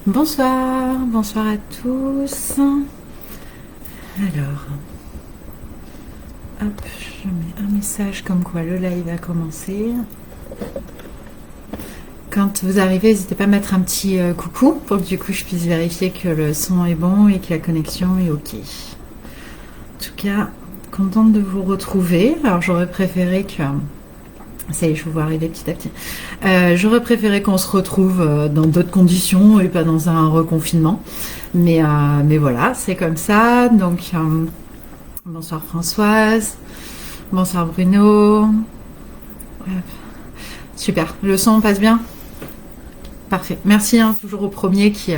Bonsoir, bonsoir à tous. Alors, hop, je mets un message comme quoi le live a commencé. Quand vous arrivez, n'hésitez pas à mettre un petit coucou pour que du coup je puisse vérifier que le son est bon et que la connexion est ok. En tout cas, contente de vous retrouver. Alors j'aurais préféré que... Ça y est, je vous vois arriver petit à petit. J'aurais préféré qu'on se retrouve dans d'autres conditions et pas dans un reconfinement. Mais voilà, c'est comme ça. Donc, bonsoir Françoise. Bonsoir Bruno. Super. Le son passe bien? Parfait. Merci, hein, toujours au premier qui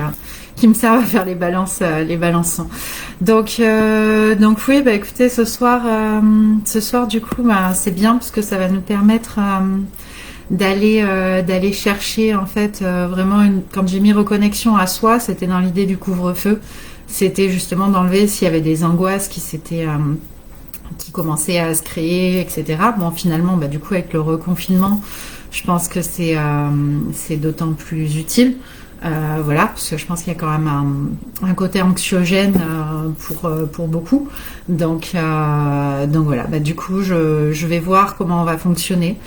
me servent à faire les balances sons. Donc oui, bah écoutez, ce soir du coup, bah, c'est bien parce que ça va nous permettre d'aller chercher en fait vraiment quand j'ai mis reconnexion à soi, c'était dans l'idée du couvre-feu, c'était justement d'enlever s'il y avait des angoisses qui commençaient à se créer, etc. Bon, finalement, bah du coup, avec le reconfinement, je pense que c'est d'autant plus utile. Voilà, parce que je pense qu'il y a quand même un côté anxiogène pour beaucoup. Donc voilà, bah, du coup, je vais voir comment on va fonctionner.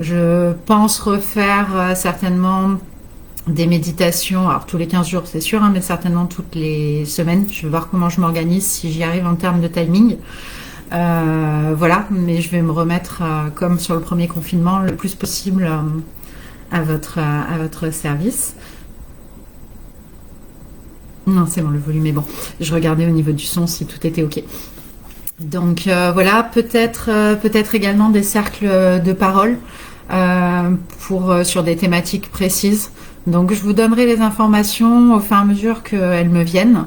Je pense refaire certainement des méditations, alors tous les 15 jours c'est sûr, hein, mais certainement toutes les semaines. Je vais voir comment je m'organise, si j'y arrive en termes de timing. Voilà, mais je vais me remettre, comme sur le premier confinement, le plus possible à votre service. Non, c'est bon, le volume est bon. Je regardais au niveau du son si tout était ok. Donc voilà, peut-être également des cercles de parole sur des thématiques précises. Donc je vous donnerai les informations au fur et à mesure qu'elles me viennent.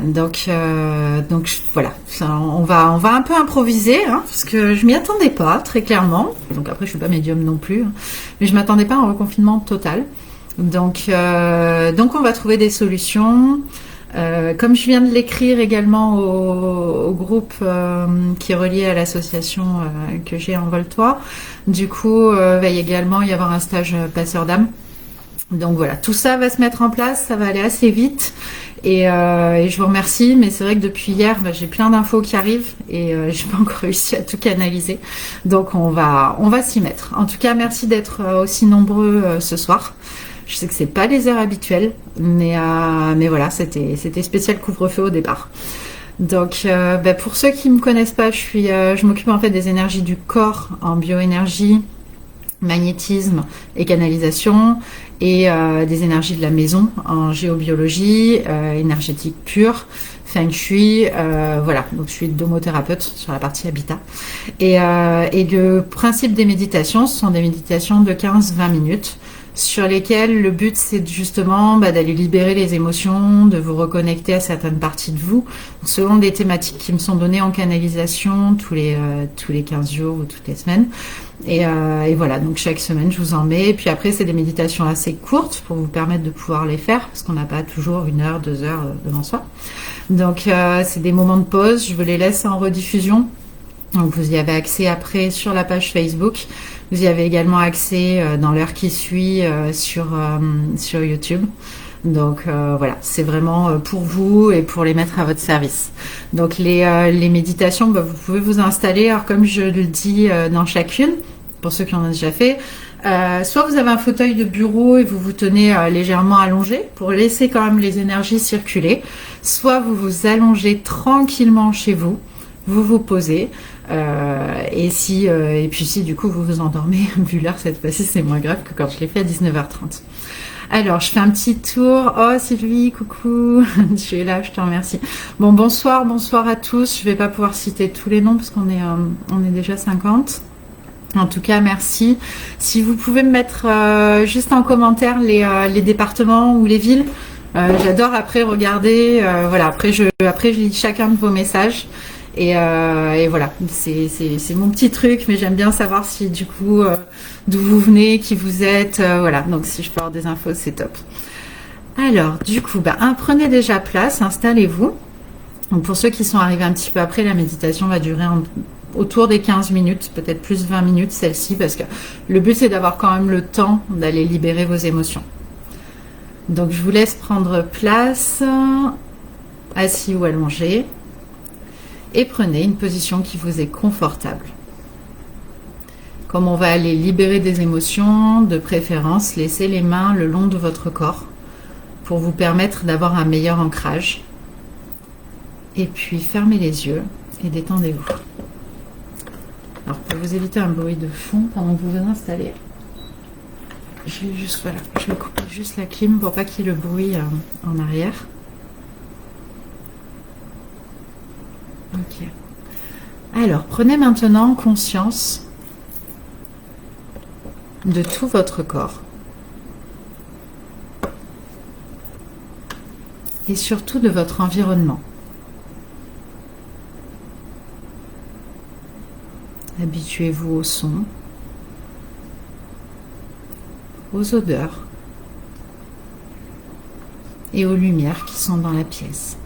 Donc voilà, on va un peu improviser, hein, parce que je m'y attendais pas très clairement. Donc après je suis pas médium non plus, hein, mais je m'attendais pas à un reconfinement total. Donc on va trouver des solutions. Comme je viens de l'écrire également au groupe qui est relié à l'association que j'ai Envole-toi, du coup va également y avoir un stage passeur d'âme. Donc voilà, tout ça va se mettre en place, ça va aller assez vite et je vous remercie, mais c'est vrai que depuis hier j'ai plein d'infos qui arrivent et j'ai pas encore réussi à tout canaliser, donc on va s'y mettre. En tout cas, merci d'être aussi nombreux ce soir. Je sais que c'est pas les heures habituelles, mais voilà, c'était spécial couvre-feu au départ. Donc pour ceux qui me connaissent pas, je m'occupe en fait des énergies du corps en bioénergie, magnétisme et canalisation, et des énergies de la maison en géobiologie, énergétique pure, feng shui, voilà. Donc je suis domothérapeute sur la partie habitat. Et le principe des méditations, ce sont des méditations de 15-20 minutes sur lesquelles le but c'est justement d'aller libérer les émotions, de vous reconnecter à certaines parties de vous, selon des thématiques qui me sont données en canalisation tous les 15 jours ou toutes les semaines. Et voilà, donc chaque semaine je vous en mets, et puis après c'est des méditations assez courtes pour vous permettre de pouvoir les faire, parce qu'on n'a pas toujours 1 heure, 2 heures devant soi. Donc c'est des moments de pause, je vous les laisse en rediffusion. Donc vous y avez accès après sur la page Facebook. Vous y avez également accès dans l'heure qui suit sur YouTube. Donc voilà, c'est vraiment pour vous et pour les mettre à votre service. Donc les méditations, vous pouvez vous installer, alors comme je le dis dans chacune, pour ceux qui en ont déjà fait, soit vous avez un fauteuil de bureau et vous vous tenez légèrement allongé pour laisser quand même les énergies circuler, soit vous vous allongez tranquillement chez vous, vous vous posez, et puis si du coup vous vous endormez, vu l'heure cette fois-ci c'est moins grave que quand je l'ai fait à 19h30. Alors je fais un petit tour. Oh Sylvie, coucou, tu es là, je te remercie. Bon, bonsoir à tous. Je vais pas pouvoir citer tous les noms parce qu'on est déjà 50. En tout cas, merci. Si vous pouvez me mettre juste en commentaire les départements ou les villes, j'adore après regarder. Voilà, après je lis chacun de vos messages. Et voilà, c'est mon petit truc, mais j'aime bien savoir si du coup d'où vous venez, qui vous êtes, voilà. Donc si je peux avoir des infos, c'est top. Alors du coup, prenez déjà place, installez-vous. Donc pour ceux qui sont arrivés un petit peu après, la méditation va durer autour des 15 minutes, peut-être plus 20 minutes celle-ci, parce que le but c'est d'avoir quand même le temps d'aller libérer vos émotions. Donc je vous laisse prendre place, assis ou allongé, et prenez une position qui vous est confortable. Comme on va aller libérer des émotions, de préférence, laissez les mains le long de votre corps pour vous permettre d'avoir un meilleur ancrage. Et puis fermez les yeux et détendez-vous. Alors pour vous éviter un bruit de fond pendant que vous vous installez, je vais couper juste la clim pour pas qu'il y ait le bruit en arrière. Ok. Alors prenez maintenant conscience de tout votre corps et surtout de votre environnement. Habituez-vous aux sons, aux odeurs et aux lumières qui sont dans la pièce.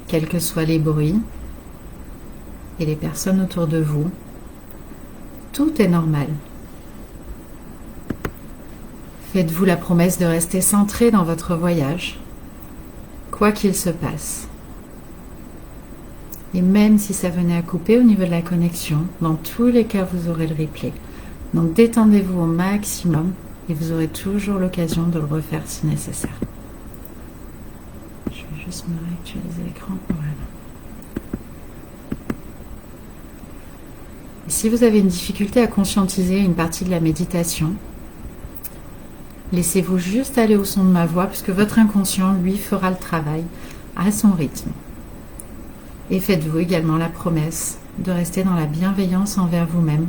Quels que soient les bruits et les personnes autour de vous, tout est normal. Faites-vous la promesse de rester centré dans votre voyage, quoi qu'il se passe. Et même si ça venait à couper au niveau de la connexion, dans tous les cas, vous aurez le replay. Donc détendez-vous au maximum et vous aurez toujours l'occasion de le refaire si nécessaire. Je vais juste me réactualiser l'écran. Voilà. Et si vous avez une difficulté à conscientiser une partie de la méditation, laissez-vous juste aller au son de ma voix puisque votre inconscient, lui, fera le travail à son rythme. Et faites-vous également la promesse de rester dans la bienveillance envers vous-même,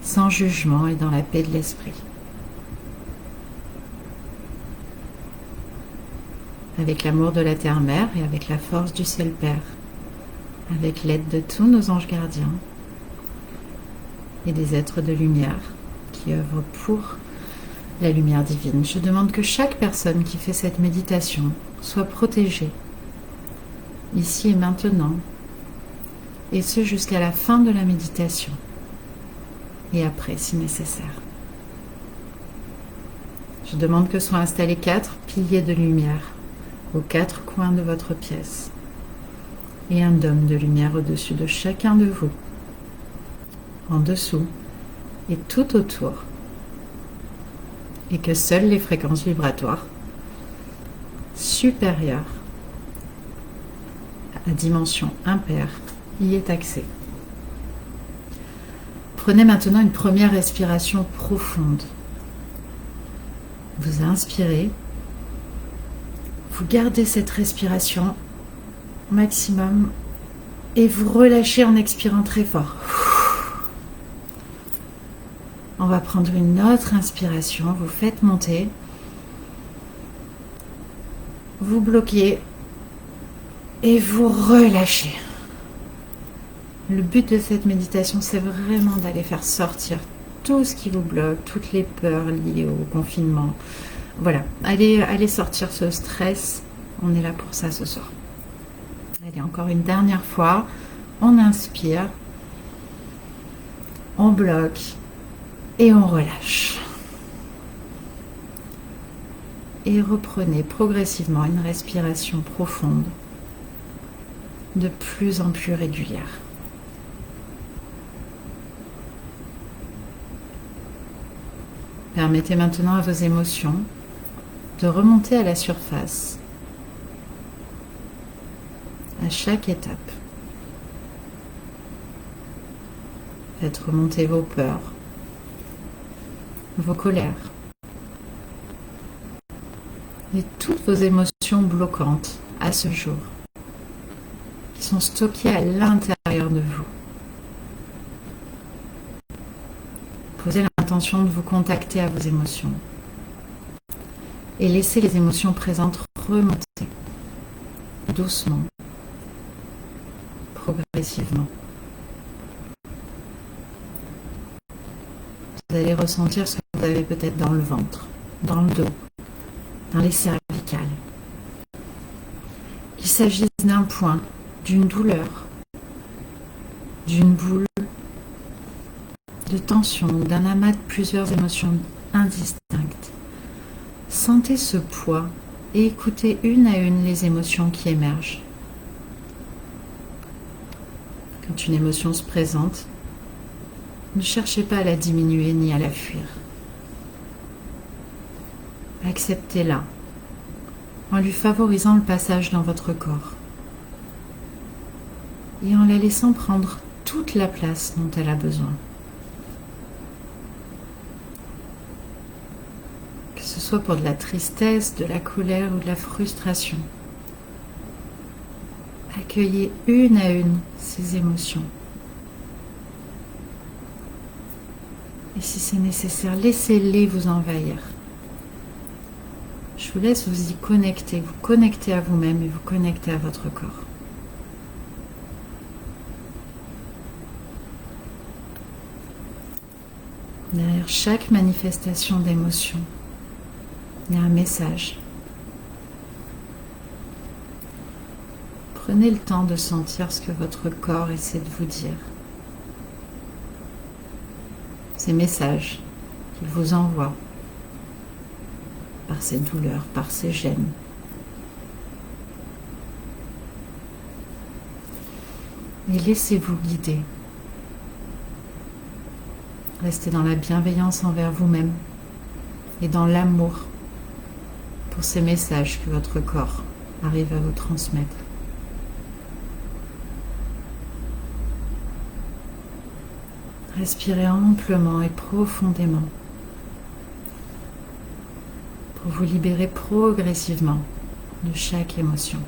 sans jugement et dans la paix de l'esprit. Avec l'amour de la Terre-Mère et avec la force du Ciel-Père, avec l'aide de tous nos anges gardiens et des êtres de lumière qui œuvrent pour la lumière divine, je demande que chaque personne qui fait cette méditation soit protégée ici et maintenant, et ce jusqu'à la fin de la méditation, et après si nécessaire. Je demande que soient installés 4 piliers de lumière aux 4 coins de votre pièce, et un dôme de lumière au-dessus de chacun de vous, en dessous et tout autour, et que seules les fréquences vibratoires supérieures à dimension impaire y est accès. Prenez maintenant une première respiration profonde. Vous inspirez, vous gardez cette respiration au maximum et vous relâchez en expirant très fort. On va prendre une autre inspiration, vous faites monter, vous bloquez et vous relâchez. Le but de cette méditation, c'est vraiment d'aller faire sortir tout ce qui vous bloque, toutes les peurs liées au confinement. Voilà, allez sortir ce stress. On est là pour ça ce soir. Allez, encore une dernière fois. On inspire, on bloque et on relâche. Et reprenez progressivement une respiration profonde, de plus en plus régulière. Permettez maintenant à vos émotions de remonter à la surface à chaque étape. Faites remonter vos peurs, vos colères et toutes vos émotions bloquantes à ce jour, qui sont stockées à l'intérieur de vous. Posez l'intention de vous contacter à vos émotions et laissez les émotions présentes remonter doucement, progressivement. Vous allez ressentir ce que vous avez peut-être dans le ventre, dans le dos, dans les cervicales. Qu'il s'agisse d'un point, d'une douleur, d'une boule, de tension, d'un amas de plusieurs émotions indistinctes. Sentez ce poids et écoutez une à une les émotions qui émergent. Quand une émotion se présente, ne cherchez pas à la diminuer ni à la fuir. Acceptez-la en lui favorisant le passage dans votre corps et en la laissant prendre toute la place dont elle a besoin. Que ce soit pour de la tristesse, de la colère ou de la frustration. Accueillez une à une ces émotions. Et si c'est nécessaire, laissez-les vous envahir. Je vous laisse vous y connecter, vous connecter à vous-même et vous connecter à votre corps. Derrière chaque manifestation d'émotion, il y a un message. Prenez le temps de sentir ce que votre corps essaie de vous dire. Ces messages qu'il vous envoie par ses douleurs, par ses gènes. Et laissez-vous guider. Restez dans la bienveillance envers vous-même et dans l'amour pour ces messages que votre corps arrive à vous transmettre. Respirez amplement et profondément pour vous libérer progressivement de chaque émotion.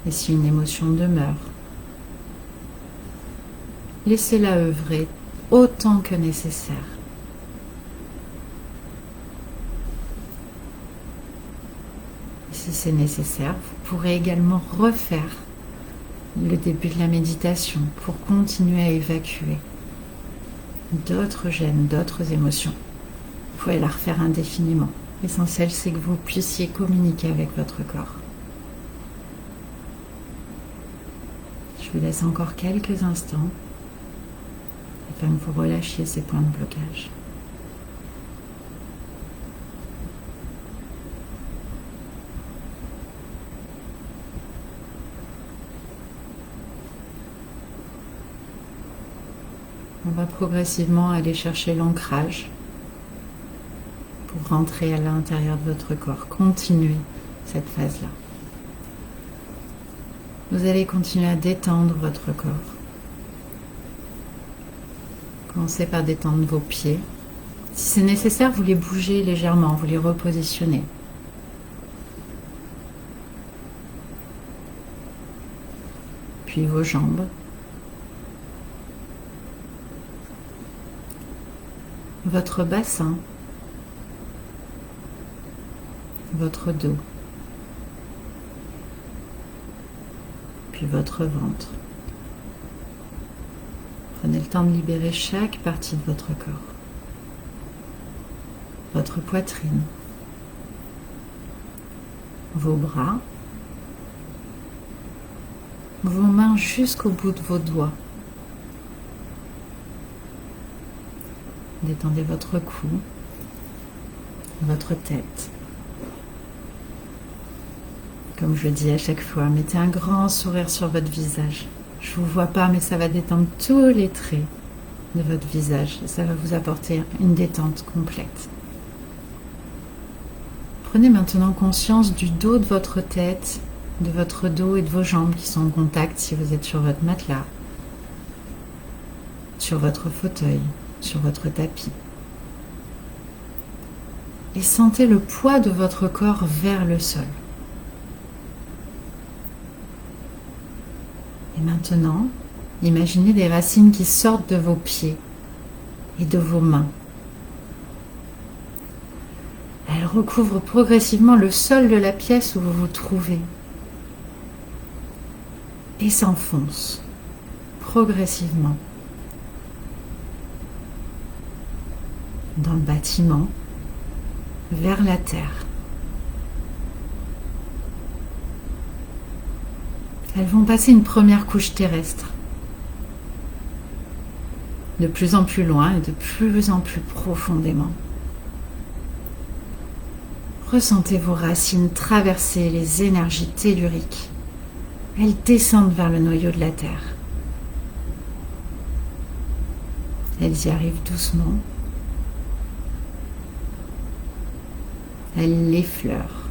Et si une émotion demeure, laissez-la œuvrer autant que nécessaire. Et si c'est nécessaire, vous pourrez également refaire le début de la méditation pour continuer à évacuer d'autres gènes, d'autres émotions. Vous pouvez la refaire indéfiniment. L'essentiel, c'est que vous puissiez communiquer avec votre corps. Je vous laisse encore quelques instants afin que vous relâchiez ces points de blocage. On va progressivement aller chercher l'ancrage pour rentrer à l'intérieur de votre corps. Continuez cette phase-là. Vous allez continuer à détendre votre corps. Commencez par détendre vos pieds. Si c'est nécessaire, vous les bougez légèrement, vous les repositionnez. Puis vos jambes. Votre bassin, votre dos, puis votre ventre. Prenez le temps de libérer chaque partie de votre corps. Votre poitrine, vos bras, vos mains jusqu'au bout de vos doigts. Détendez votre cou, votre tête. Comme je dis à chaque fois, mettez un grand sourire sur votre visage. Je ne vous vois pas, mais ça va détendre tous les traits de votre visage. Ça va vous apporter une détente complète. Prenez maintenant conscience du dos de votre tête, de votre dos et de vos jambes qui sont en contact si vous êtes sur votre matelas, sur votre fauteuil, sur votre tapis. Et sentez le poids de votre corps vers le sol. Et maintenant, imaginez des racines qui sortent de vos pieds et de vos mains. Elles recouvrent progressivement le sol de la pièce où vous vous trouvez et s'enfoncent progressivement dans le bâtiment, vers la terre. Elles vont passer une première couche terrestre de plus en plus loin et de plus en plus profondément. Ressentez vos racines traverser les énergies telluriques. Elles descendent vers le noyau de la Terre. Elles y arrivent doucement. Elles l'effleurent.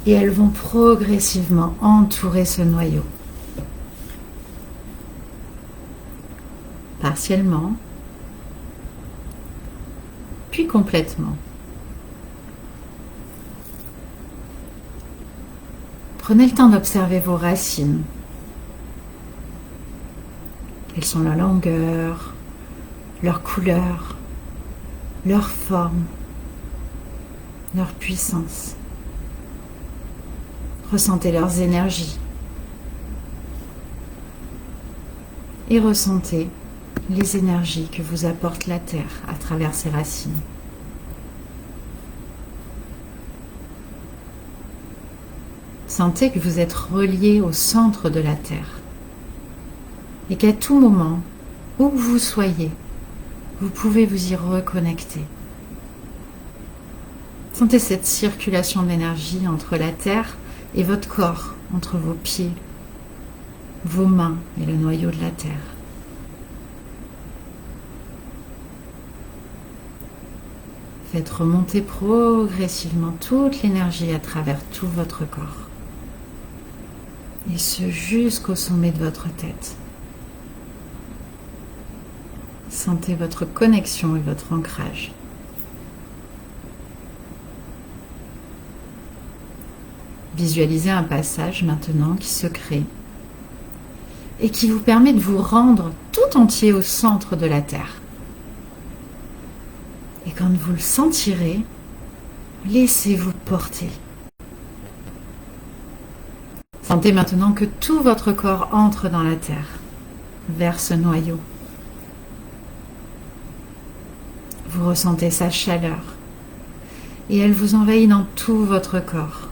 Et elles vont progressivement entourer ce noyau. Partiellement, puis complètement. Prenez le temps d'observer vos racines. Quelles sont leur longueur, leur couleur, leur forme, leur puissance. Ressentez leurs énergies. Et ressentez les énergies que vous apporte la Terre à travers ses racines. Sentez que vous êtes relié au centre de la Terre et qu'à tout moment, où que vous soyez, vous pouvez vous y reconnecter. Sentez cette circulation d'énergie entre la Terre et votre corps, entre vos pieds, vos mains et le noyau de la Terre. Faites remonter progressivement toute l'énergie à travers tout votre corps. Et ce jusqu'au sommet de votre tête. Sentez votre connexion et votre ancrage. Visualisez un passage maintenant qui se crée et qui vous permet de vous rendre tout entier au centre de la Terre. Et quand vous le sentirez, laissez-vous porter. Sentez maintenant que tout votre corps entre dans la Terre, vers ce noyau. Vous ressentez sa chaleur et elle vous envahit dans tout votre corps.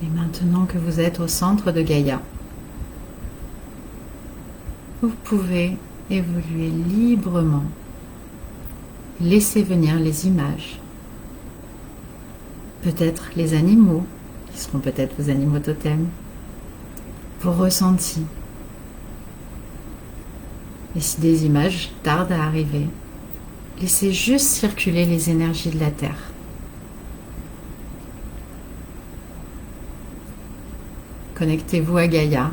Et maintenant que vous êtes au centre de Gaïa, vous pouvez évoluer librement. Laissez venir les images. Peut-être les animaux, qui seront peut-être vos animaux totems, vos ressentis. Et si des images tardent à arriver, laissez juste circuler les énergies de la Terre. Connectez-vous à Gaïa,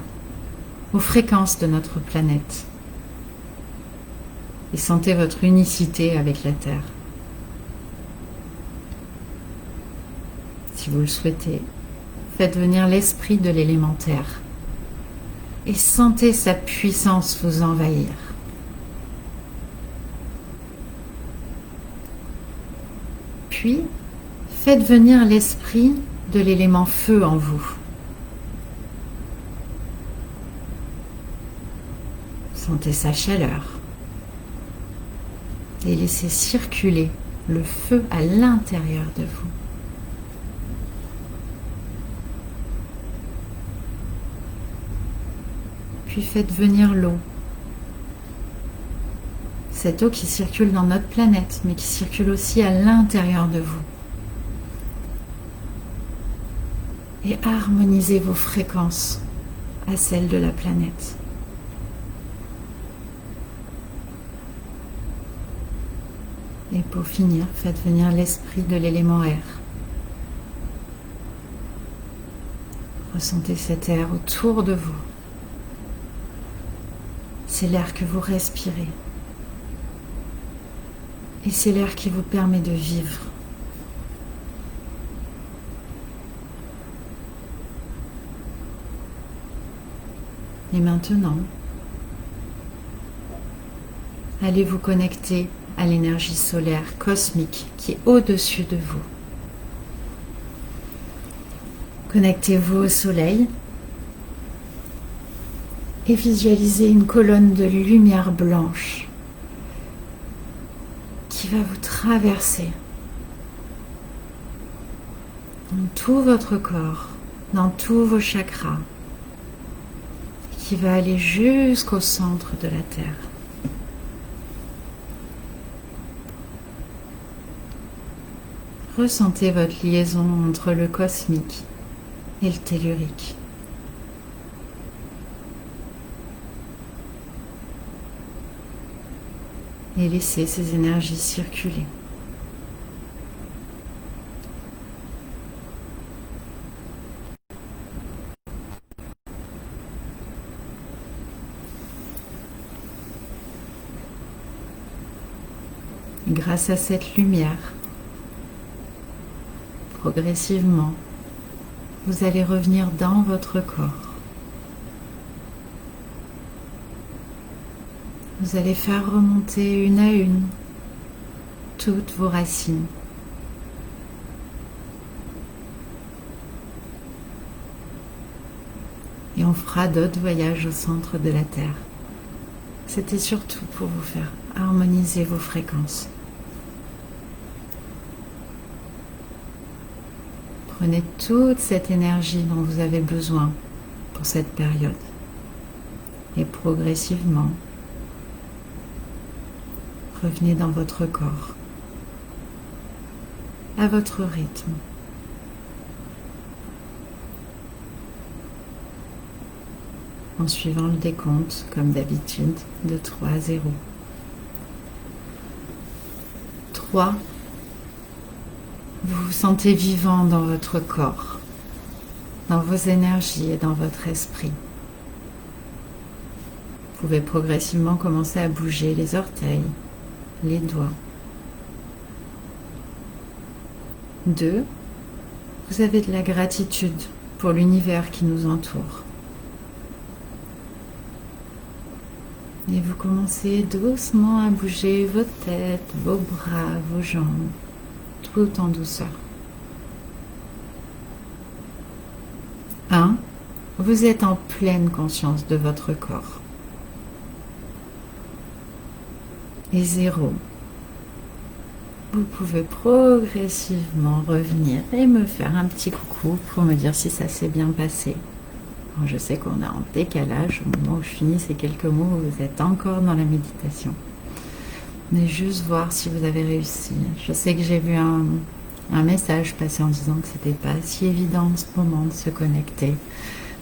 aux fréquences de notre planète. Et sentez votre unicité avec la Terre. Si vous le souhaitez, faites venir l'esprit de l'élémentaire et sentez sa puissance vous envahir. Puis, faites venir l'esprit de l'élément feu en vous. Sentez sa chaleur et laissez circuler le feu à l'intérieur de vous. Puis faites venir l'eau. Cette eau qui circule dans notre planète, mais qui circule aussi à l'intérieur de vous. Et harmonisez vos fréquences à celles de la planète. Et pour finir, faites venir l'esprit de l'élément air. Ressentez cet air autour de vous. C'est l'air que vous respirez. Et c'est l'air qui vous permet de vivre. Et maintenant, allez vous connecter à l'énergie solaire cosmique qui est au-dessus de vous. Connectez-vous au soleil et visualisez une colonne de lumière blanche qui va vous traverser dans tout votre corps, dans tous vos chakras, qui va aller jusqu'au centre de la Terre. Ressentez votre liaison entre le cosmique et le tellurique. Et laissez ces énergies circuler. Grâce à cette lumière, progressivement, vous allez revenir dans votre corps. Vous allez faire remonter une à une toutes vos racines. Et on fera d'autres voyages au centre de la Terre. C'était surtout pour vous faire harmoniser vos fréquences. Prenez toute cette énergie dont vous avez besoin pour cette période. Et progressivement, revenez dans votre corps, à votre rythme. En suivant le décompte, comme d'habitude, de 3 à 0. 3. Vous vous sentez vivant dans votre corps, dans vos énergies et dans votre esprit. Vous pouvez progressivement commencer à bouger les orteils, les doigts. 2. Vous avez de la gratitude pour l'univers qui nous entoure. Et vous commencez doucement à bouger votre tête, vos bras, vos jambes, tout en douceur. 1. Vous êtes en pleine conscience de votre corps. Et 0. Vous pouvez progressivement revenir et me faire un petit coucou pour me dire si ça s'est bien passé. Je sais qu'on est en décalage, au moment où je finis ces quelques mots, vous êtes encore dans la méditation. Mais juste voir si vous avez réussi. Je sais que j'ai vu un message passer en disant que c'était pas si évident en ce moment de se connecter,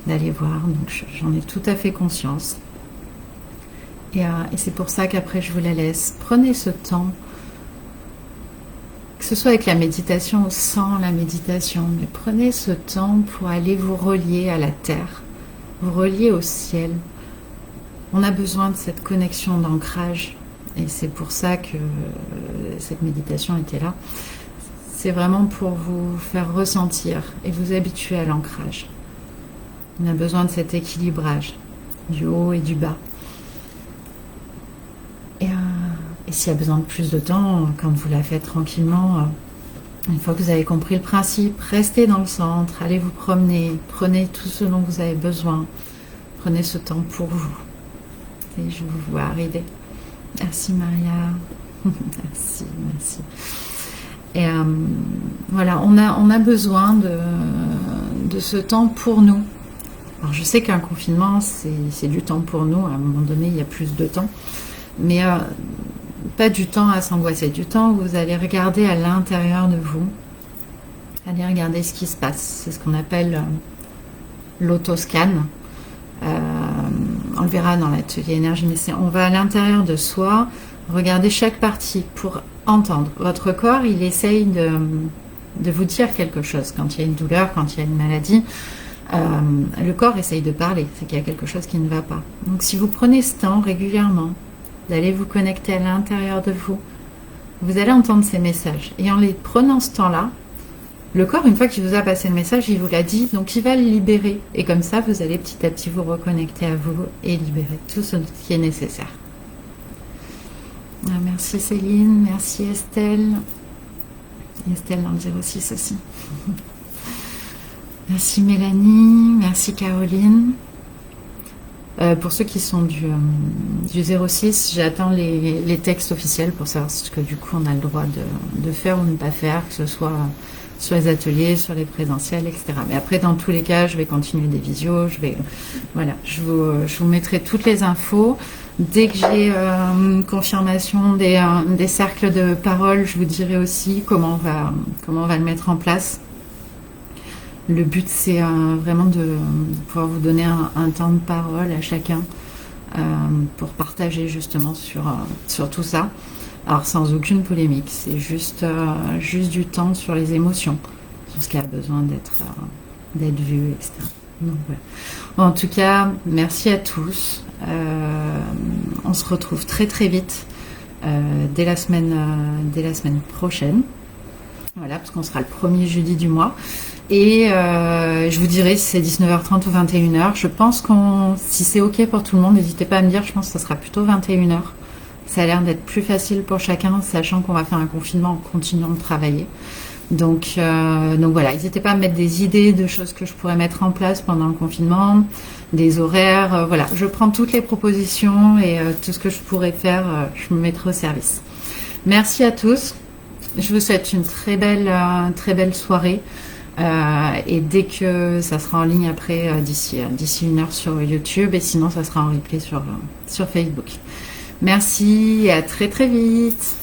d'aller voir, donc j'en ai tout à fait conscience. Et c'est pour ça qu'après je vous la laisse. Prenez ce temps, que ce soit avec la méditation ou sans la méditation, mais prenez ce temps pour aller vous relier à la terre, vous relier au ciel. On a besoin de cette connexion d'ancrage et c'est pour ça que cette méditation était là. C'est vraiment pour vous faire ressentir et vous habituer à l'ancrage. On a besoin de cet équilibrage du haut et du bas. Et s'il y a besoin de plus de temps, quand vous la faites tranquillement, une fois que vous avez compris le principe, restez dans le centre, allez vous promener, prenez tout ce dont vous avez besoin, prenez ce temps pour vous. Et je vous vois arriver. Merci Maria. Merci. Et voilà, on a besoin de ce temps pour nous. Alors je sais qu'un confinement, c'est du temps pour nous. À un moment donné, il y a plus de temps. Mais pas du temps à s'angoisser, du temps où vous allez regarder à l'intérieur de vous, allez regarder ce qui se passe. C'est ce qu'on appelle l'autoscan. On le verra dans l'atelier énergie, mais on va à l'intérieur de soi, regarder chaque partie pour entendre. Votre corps, il essaye de vous dire quelque chose. Quand il y a une douleur, quand il y a une maladie, le corps essaye de parler, c'est qu'il y a quelque chose qui ne va pas. Donc si vous prenez ce temps régulièrement, d'aller vous connecter à l'intérieur de vous, vous allez entendre ces messages. Et en les prenant ce temps-là, le corps, une fois qu'il vous a passé le message, il vous l'a dit, donc il va le libérer. Et comme ça, vous allez petit à petit vous reconnecter à vous et libérer tout ce qui est nécessaire. Merci Céline, merci Estelle. Estelle dans le 06 aussi. Merci Mélanie, merci Caroline. Pour ceux qui sont du 06, j'attends les textes officiels pour savoir ce que du coup on a le droit de faire ou ne pas faire, que ce soit sur les ateliers, sur les présentiels, etc. Mais après, dans tous les cas, je vais continuer des visios. Voilà, je vous mettrai toutes les infos. Dès que j'ai confirmation des cercles de parole, je vous dirai aussi comment on va le mettre en place. Le but, c'est vraiment de pouvoir vous donner un temps de parole à chacun pour partager justement sur tout ça. Alors sans aucune polémique, c'est juste du temps sur les émotions, sur ce qui a besoin d'être vu, etc. Donc, voilà. Bon, en tout cas, merci à tous. On se retrouve très très vite dès la semaine prochaine. Voilà, parce qu'on sera le premier jeudi du mois. Et je vous dirai si c'est 19h30 ou 21h. Je pense si c'est ok pour tout le monde, n'hésitez pas à me dire, je pense que ça sera plutôt 21h. Ça a l'air d'être plus facile pour chacun, sachant qu'on va faire un confinement en continuant de travailler. Donc voilà, n'hésitez pas à me mettre des idées de choses que je pourrais mettre en place pendant le confinement, des horaires. Voilà, je prends toutes les propositions et tout ce que je pourrais faire, je me mettrai au service. Merci à tous. Je vous souhaite une très belle soirée. Et dès que ça sera en ligne après, d'ici 1 heure sur YouTube, et sinon ça sera en replay sur Facebook. Merci et à très très vite.